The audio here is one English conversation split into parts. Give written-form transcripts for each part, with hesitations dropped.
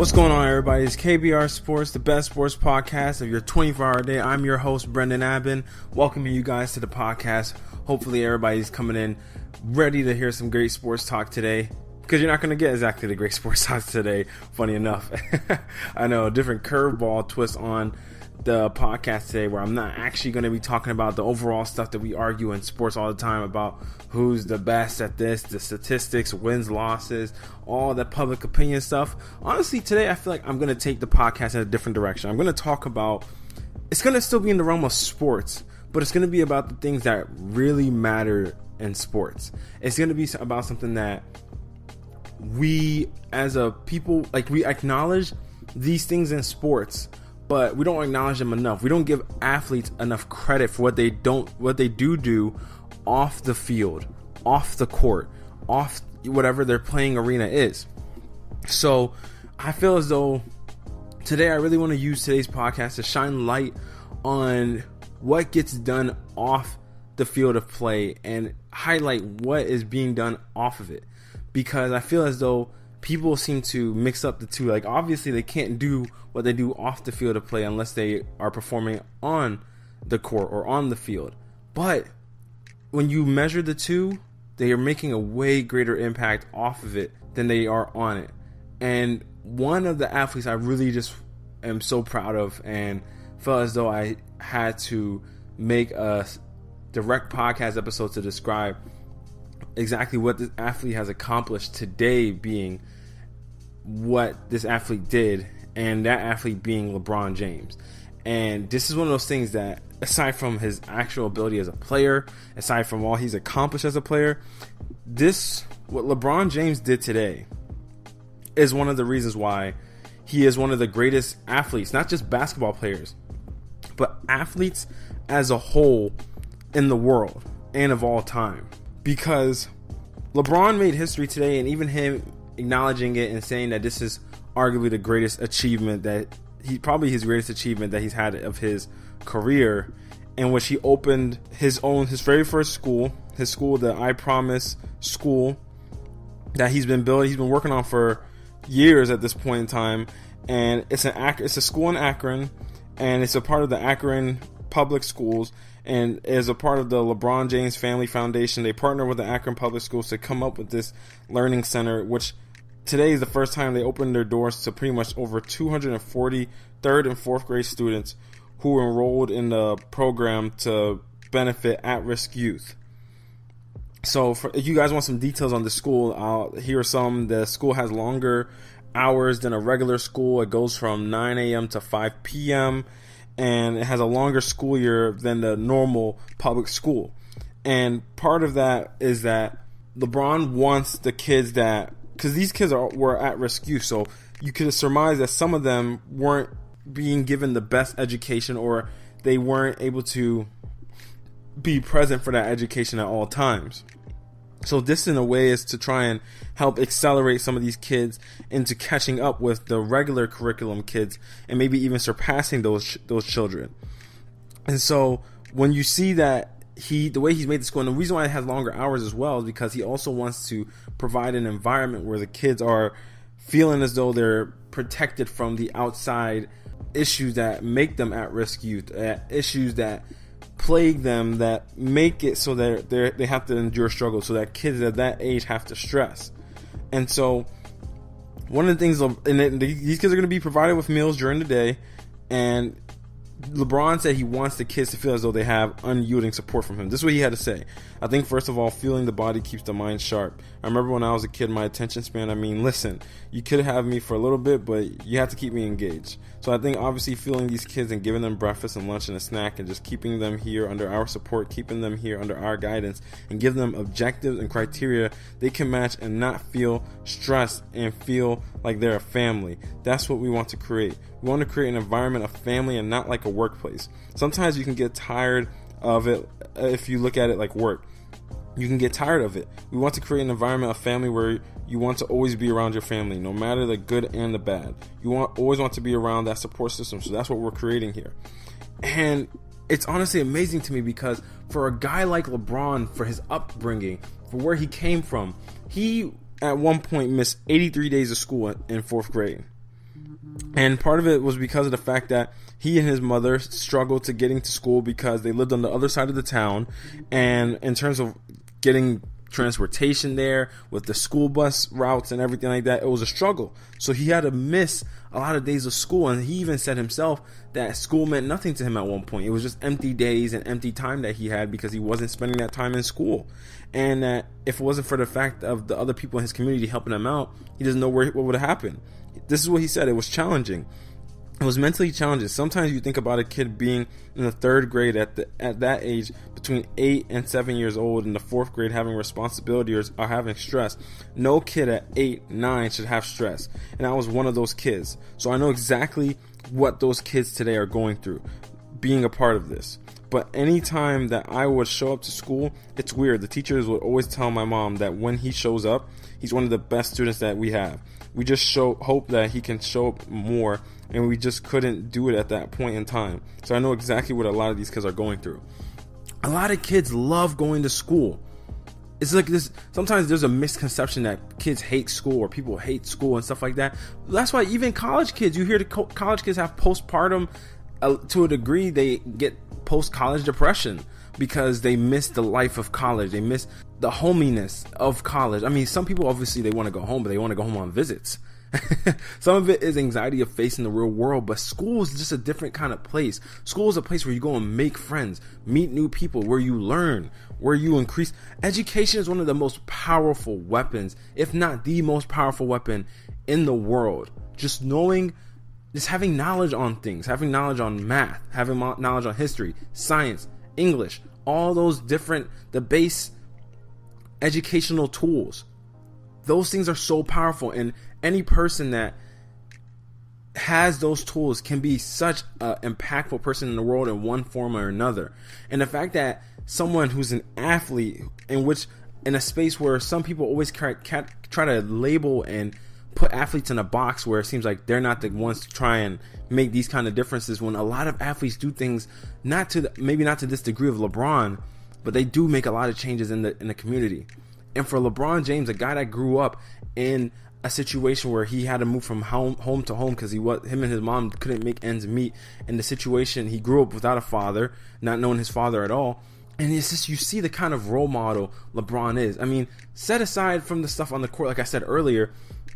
What's going on, everybody? It's KBR Sports, the best sports podcast of your 24-hour day. I'm your host, Brendan Abbin, welcoming you guys to the podcast. Hopefully everybody's coming in ready to hear some great sports talk today, because you're not going to get exactly the great sports talk today, funny enough. I know, a different curveball twist on the podcast today, where I'm not actually going to be talking about the overall stuff that we argue in sports all the time about who's the best at this, the statistics, wins, losses, all that public opinion stuff. Honestly, today I feel like I'm going to take the podcast in a different direction. I'm going to talk about, it's going to still be in the realm of sports, but it's going to be about the things that really matter in sports. It's going to be about something that we as a people, like, we acknowledge these things in sports, but we don't acknowledge them enough. We don't give athletes enough credit for what they do off the field, off the court, off whatever their playing arena is. So I feel as though today I really want to use today's podcast to shine light on what gets done off the field of play and highlight what is being done off of it. Because I feel as though people seem to mix up the two. Like, obviously they can't do what they do off the field of play unless they are performing on the court or on the field. But when you measure the two, they are making a way greater impact off of it than they are on it. And one of the athletes I really just am so proud of, and felt as though I had to make a direct podcast episode to describe exactly what this athlete has accomplished today, being what this athlete did, and that athlete being LeBron James. And this is one of those things that, aside from his actual ability as a player, aside from all he's accomplished as a player, what LeBron James did today is one of the reasons why he is one of the greatest athletes, not just basketball players, but athletes as a whole in the world and of all time. Because LeBron made history today, and even him acknowledging it and saying that this is arguably the greatest achievement probably his greatest achievement that he's had of his career, in which he opened his very first school, the I Promise school, that he's been working on for years at this point in time. And it's a school in Akron, and it's a part of the Akron Public Schools, and as a part of the LeBron James Family Foundation. They partner with the Akron Public Schools to come up with this learning center, which today is the first time they opened their doors to pretty much over 240 third and fourth grade students who enrolled in the program to benefit at-risk youth. So if you guys want some details on the school, here are some. The school has longer hours than a regular school. It goes from 9 a.m. to 5 p.m., and it has a longer school year than the normal public school. And part of that is that LeBron wants the kids because these kids were at-risk youth, so you could surmise that some of them weren't being given the best education, or they weren't able to be present for that education at all times. So this, in a way, is to try and help accelerate some of these kids into catching up with the regular curriculum kids, and maybe even surpassing those children. And so when you see that the way he's made the school, and the reason why it has longer hours as well, is because he also wants to provide an environment where the kids are feeling as though they're protected from the outside issues that make them at-risk youth, issues that plague them, that make it so that they have to endure struggle, so that kids at that age have to stress. And so one of the things, and these kids are going to be provided with meals during the day, and LeBron said he wants the kids to feel as though they have unyielding support from him. This is what he had to say. I think, first of all, fueling the body keeps the mind sharp. I remember when I was a kid, my attention span, listen, you could have me for a little bit, but you have to keep me engaged. So I think, obviously, fueling these kids and giving them breakfast and lunch and a snack, and just keeping them here under our support, keeping them here under our guidance, and giving them objectives and criteria they can match and not feel stressed and feel like they're a family. That's what we want to create. We want to create an environment of family and not like a workplace. Sometimes you can get tired of it if you look at it like work. You can get tired of it. We want to create an environment of family where you want to always be around your family, no matter the good and the bad. You always want to be around that support system. So that's what we're creating here. And it's honestly amazing to me, because for a guy like LeBron, for his upbringing, for where he came from, he at one point missed 83 days of school in fourth grade. And part of it was because of the fact that he and his mother struggled to getting to school because they lived on the other side of the town. And in terms of getting transportation there with the school bus routes and everything like that, it was a struggle. So he had to miss a lot of days of school. And he even said himself that school meant nothing to him at one point. It was just empty days and empty time that he had because he wasn't spending that time in school. And that if it wasn't for the fact of the other people in his community helping him out, he doesn't know what would have happened. This is what he said. It was challenging. It was mentally challenging. Sometimes you think about a kid being in the third grade at that age, between 8 and 7 years old, in the fourth grade having responsibility or having stress. No kid at 8, 9 should have stress. And I was one of those kids. So I know exactly what those kids today are going through, being a part of this. But anytime that I would show up to school, it's weird. The teachers would always tell my mom that when he shows up, he's one of the best students that we have. We just hope that he can show up more, and we just couldn't do it at that point in time. So I know exactly what a lot of these kids are going through. A lot of kids love going to school. It's like this. Sometimes there's a misconception that kids hate school or people hate school and stuff like that. That's why even college kids, you hear the college kids have postpartum. To a degree, they get post-college depression because they miss the life of college. They miss the hominess of college. I mean, some people obviously they want to go home, but they want to go home on visits. Some of it is anxiety of facing the real world, but school is just a different kind of place. School is a place where you go and make friends, meet new people, where you learn, where you increase. Education is one of the most powerful weapons, if not the most powerful weapon in the world. Just having knowledge on things, having knowledge on math, having knowledge on history, science, English, all those different, the base educational tools. Those things are so powerful, and any person that has those tools can be such an impactful person in the world in one form or another. And the fact that someone who's an athlete, in a space where some people always try to label and put athletes in a box where it seems like they're not the ones to try and make these kind of differences, when a lot of athletes do things maybe not to this degree of LeBron, but they do make a lot of changes in the community. And for LeBron James, a guy that grew up in a situation where he had to move from home to home because him and his mom couldn't make ends meet, in the situation he grew up without a father, not knowing his father at all. And it's just, you see the kind of role model LeBron is. I mean, set aside from the stuff on the court, like I said earlier,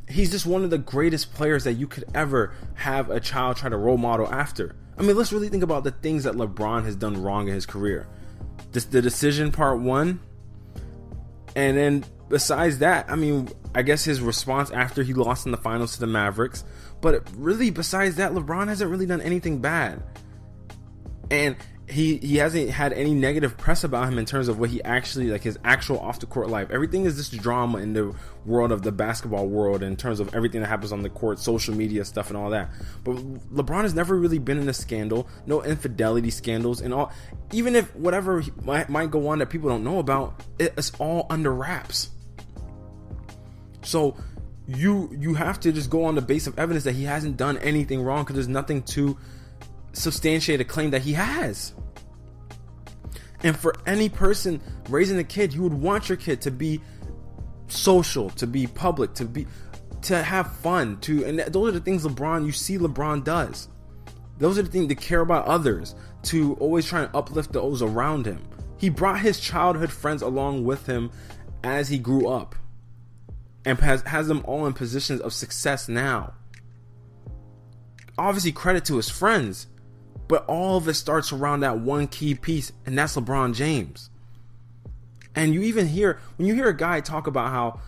he's just one of the greatest players that you could ever have a child try to role model after. I mean, let's really think about the things that LeBron has done wrong in his career. The decision, part one. And then besides that, I mean, I guess his response after he lost in the finals to the Mavericks. But really, besides that, LeBron hasn't really done anything bad. And he hasn't had any negative press about him in terms of what he actually, like his actual off the court life. Everything is this drama in the world of the basketball world in terms of everything that happens on the court, social media stuff and all that. But LeBron has never really been in a scandal, no infidelity scandals and all. Even if whatever might go on that people don't know about, it's all under wraps. So you have to just go on the base of evidence that he hasn't done anything wrong, because there's nothing to substantiate a claim that he has. And for any person raising a kid, you would want your kid to be social, to be public, to have fun, and those are the things you see LeBron does. Those are the things, to care about others, to always try and uplift those around him. He brought his childhood friends along with him as he grew up, and has them all in positions of success now. Obviously, credit to his friends, but all of it starts around that one key piece, and that's LeBron James. And you even hear, when you hear a guy talk about how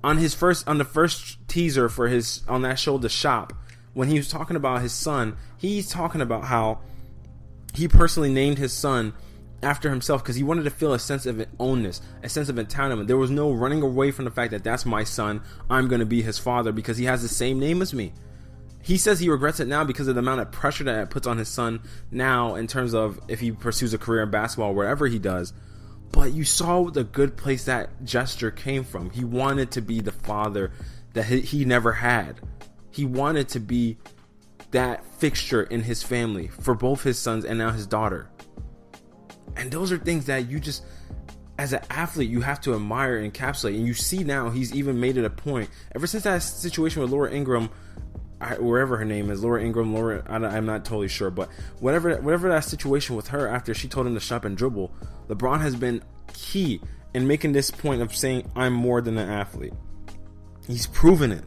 on the first teaser for on that show, The Shop, when he was talking about his son, he's talking about how he personally named his son after himself because he wanted to feel a sense of ownness, a sense of entitlement. There was no running away from the fact that that's my son, I'm going to be his father because he has the same name as me. He says he regrets it now because of the amount of pressure that it puts on his son now in terms of if he pursues a career in basketball, wherever he does. But you saw the good place that gesture came from. He wanted to be the father that he never had. He wanted to be that fixture in his family for both his sons and now his daughter. And those are things that you just, as an athlete, you have to admire and encapsulate. And you see now he's even made it a point. Ever since that situation with Laura Ingraham, wherever her name is, Laura Ingram, I'm not totally sure, but whatever that situation with her after she told him to shut up and dribble, LeBron has been key in making this point of saying, I'm more than an athlete. He's proven it.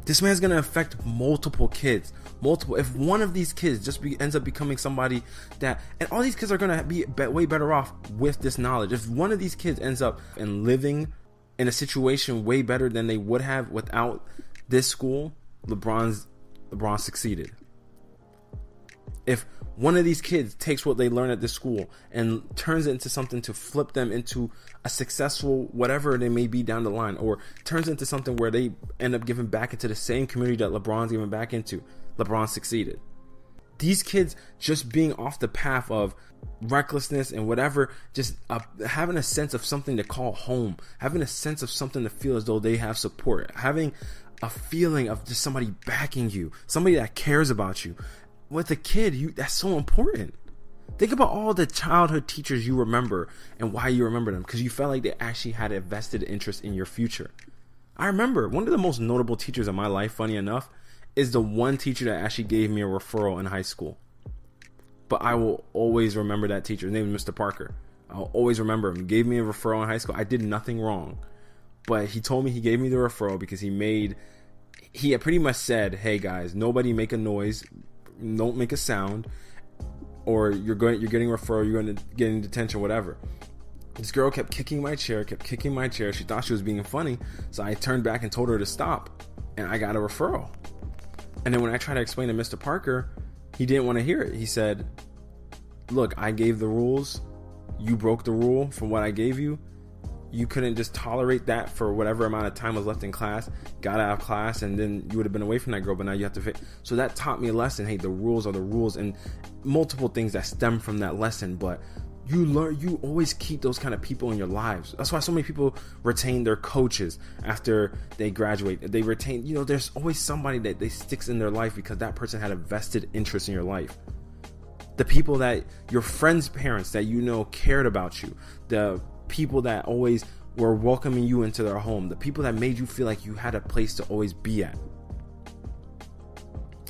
This man's going to affect multiple kids. If one of these kids just ends up becoming somebody that, and all these kids are going to be way better off with this knowledge. If one of these kids ends up in living in a situation way better than they would have without this school, LeBron succeeded. If one of these kids takes what they learn at this school and turns it into something to flip them into a successful whatever they may be down the line, or turns into something where they end up giving back into the same community that LeBron's giving back into, LeBron succeeded. These kids just being off the path of recklessness and whatever, just having a sense of something to call home, having a sense of something to feel as though they have support, having a feeling of just somebody backing you, somebody that cares about you. With a kid, that's so important. Think about all the childhood teachers you remember and why you remember them, because you felt like they actually had a vested interest in your future. I remember one of the most notable teachers in my life, funny enough, is the one teacher that actually gave me a referral in high school. But I will always remember that teacher. His name is Mr. Parker. I'll always remember him. He gave me a referral in high school. I did nothing wrong. But he told me he gave me the referral because he had pretty much said, hey guys, nobody make a noise, don't make a sound, or you're getting a referral, you're going to get in detention, whatever. This girl kept kicking my chair. She thought she was being funny, so I turned back and told her to stop, and I got a referral. And then when I tried to explain to Mr. Parker, he didn't want to hear it. He said, look, I gave the rules, you broke the rule from what I gave you. You couldn't just tolerate that for whatever amount of time was left in class, got out of class, and then you would have been away from that girl, but now you have to fit. So that taught me a lesson. Hey, the rules are the rules, and multiple things that stem from that lesson. But you always keep those kind of people in your lives. That's why so many people retain their coaches after they graduate. They retain, there's always somebody that they sticks in their life because that person had a vested interest in your life. The people that your friends' parents that cared about you, the people that always were welcoming you into their home, the people that made you feel like you had a place to always be at.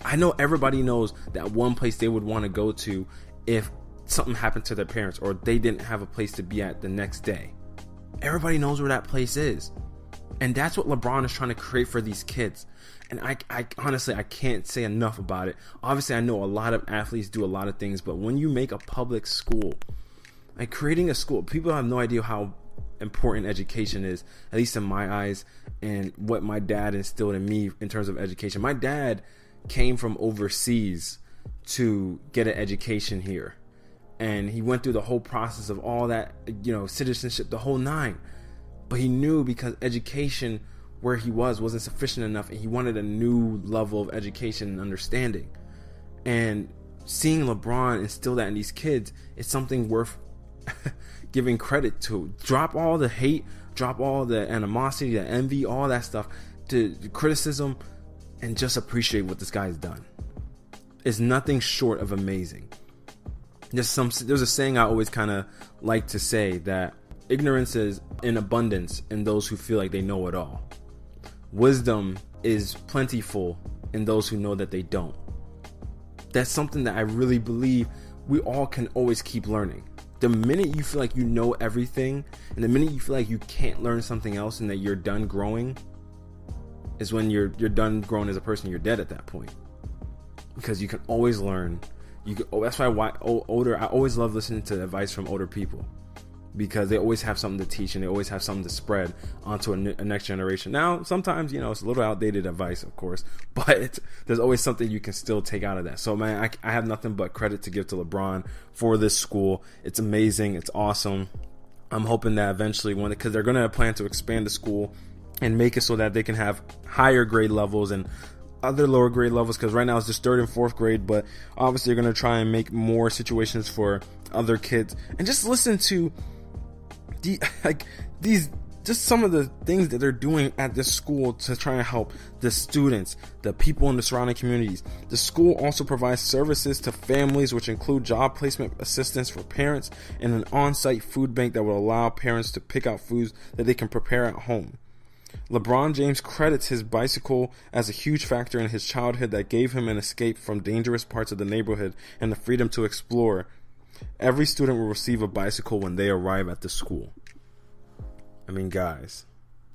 I know everybody knows that one place they would want to go to if something happened to their parents or they didn't have a place to be at the next day. Everybody knows where that place is. And that's what LeBron is trying to create for these kids. And I honestly, I can't say enough about it. Obviously, I know a lot of athletes do a lot of things, but when you make a public school, like creating a school, people have no idea how important education is, at least in my eyes, and what my dad instilled in me in terms of education. My dad came from overseas to get an education here, and he went through the whole process of all that, citizenship, the whole nine. But he knew because education where he wasn't sufficient enough, and he wanted a new level of education and understanding. And seeing LeBron instill that in these kids is something worth giving credit to. Drop all the hate, drop all the animosity, the envy, all that stuff, to criticism, and just appreciate what this guy's done. It's nothing short of amazing. There's a saying I always kind of like to say, that ignorance is in abundance in those who feel like they know it all. Wisdom is plentiful in those who know that they don't. That's something that I really believe we all can always keep learning. The minute you feel like you know everything, and the minute you feel like you can't learn something else and that you're done growing, is when you're done growing as a person. You're dead at that point, because you can always learn. That's why I always love listening to advice from older people, because they always have something to teach and they always have something to spread onto a next generation. Now, sometimes, it's a little outdated advice, of course, but there's always something you can still take out of that. So, man, I have nothing but credit to give to LeBron for this school. It's amazing. It's awesome. I'm hoping that eventually, because they're going to plan to expand the school and make it so that they can have higher grade levels and other lower grade levels, because right now it's just 3rd and 4th grade, but obviously they're going to try and make more situations for other kids. And just listen to just some of the things that they're doing at this school to try and help the students, the people in the surrounding communities. The school also provides services to families, which include job placement assistance for parents and an on-site food bank that will allow parents to pick out foods that they can prepare at home. LeBron James credits his bicycle as a huge factor in his childhood that gave him an escape from dangerous parts of the neighborhood and the freedom to explore. Every student will receive a bicycle when they arrive at the school. I mean, guys,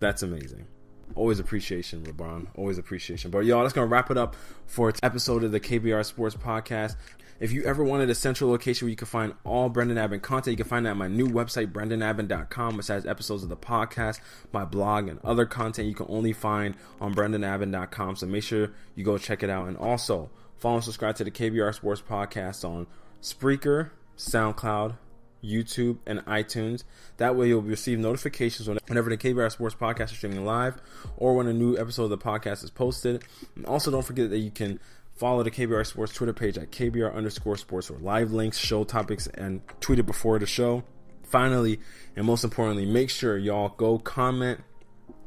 that's amazing. Always appreciation, LeBron. Always appreciation. But y'all, that's going to wrap it up for its episode of the KBR Sports Podcast. If you ever wanted a central location where you can find all Brendan Abbin content, you can find that at my new website, BrendanAbbin.com, which has episodes of the podcast, my blog, and other content you can only find on BrendanAbbin.com. So make sure you go check it out. And also, follow and subscribe to the KBR Sports Podcast on Spreaker, SoundCloud, YouTube, and iTunes. That way you'll receive notifications whenever the KBR Sports Podcast is streaming live or when a new episode of the podcast is posted. And also don't forget that you can follow the KBR Sports Twitter page at KBR_sports for live links, show topics, and tweet it before the show. Finally, and most importantly, make sure y'all go comment,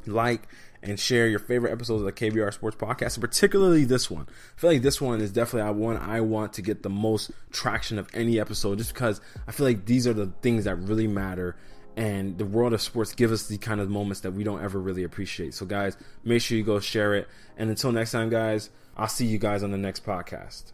like, and share your favorite episodes of the KBR Sports Podcast, and particularly this one. I feel like this one is definitely one I want to get the most traction of any episode, just because I feel like these are the things that really matter, and the world of sports give us the kind of moments that we don't ever really appreciate. So guys, make sure you go share it, and until next time, guys, I'll see you guys on the next podcast.